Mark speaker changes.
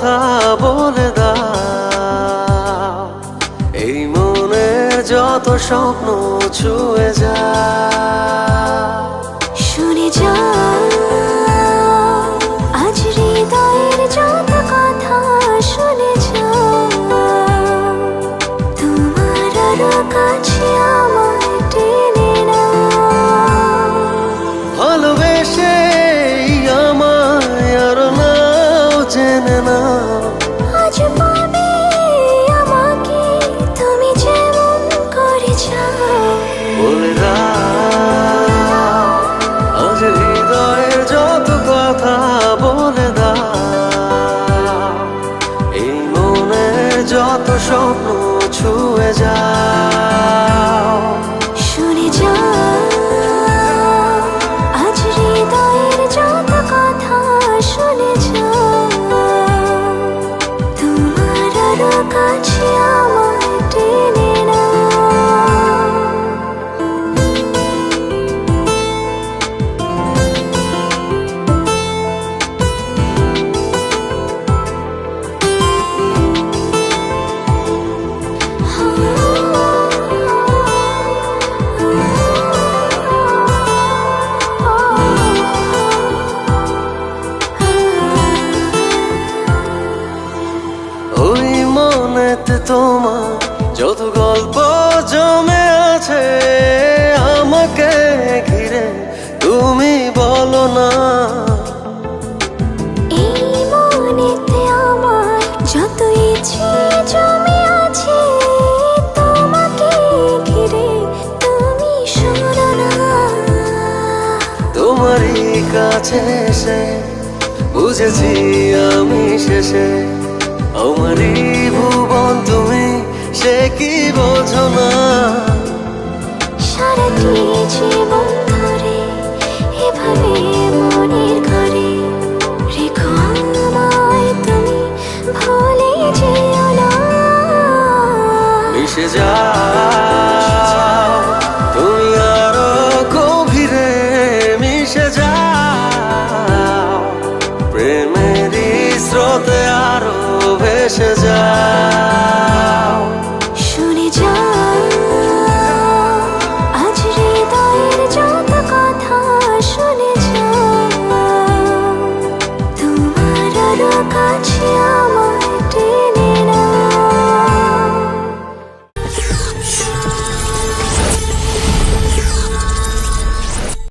Speaker 1: কথা বলে দাও, এই মনের যত স্বপ্ন ছুঁয়ে যাও।
Speaker 2: শুনে যাও আজ হৃদয়ের যত কথা, শুনে যাও তোমার আরো কাছে আমায় টেনে নাও।
Speaker 1: ভালোবেসে আমায় আরো নাও জেনে নাও,
Speaker 2: আজ পাবে আমাকে তুমি যেমন করে চাও।
Speaker 1: বলে দাও আজ হৃদয়ের যত কথা বলে দাও, এই মনের যত স্বপ্ন ছুঁয়ে যাও।
Speaker 2: শুনে যাও আজ হৃদয়ের যত কথা, শুনে যাও তোমার আরো কাছে আমায় টেনে নাও।
Speaker 1: ওই মনেতে তোমার যত গল্প জমে আছে আমাকে ঘিরে, তুমি বলো না।
Speaker 2: এই মনেতে আমার যত ইচ্ছে জমে আছে তোমাকে ঘিরে, তুমি শোনো না।
Speaker 1: তোমারই কাছে এসে বুঝেছি আমি শেষে, আমারই ভুবন তুমি, সে কি বোঝো না।
Speaker 2: সারাটি জীবন ধরে এভাবে মনের ঘরে রেখো আমায় তুমি, ভুলে যেও না।
Speaker 1: মিশে যাও তুমি আরো গভীরে, মিশে যাও প্রেমেরই স্রোতে আরো ভেসে যাও।
Speaker 2: শুনে যাও আজ হৃদয়ের যত কথা, শুনে যাও তোমার আরো কাছে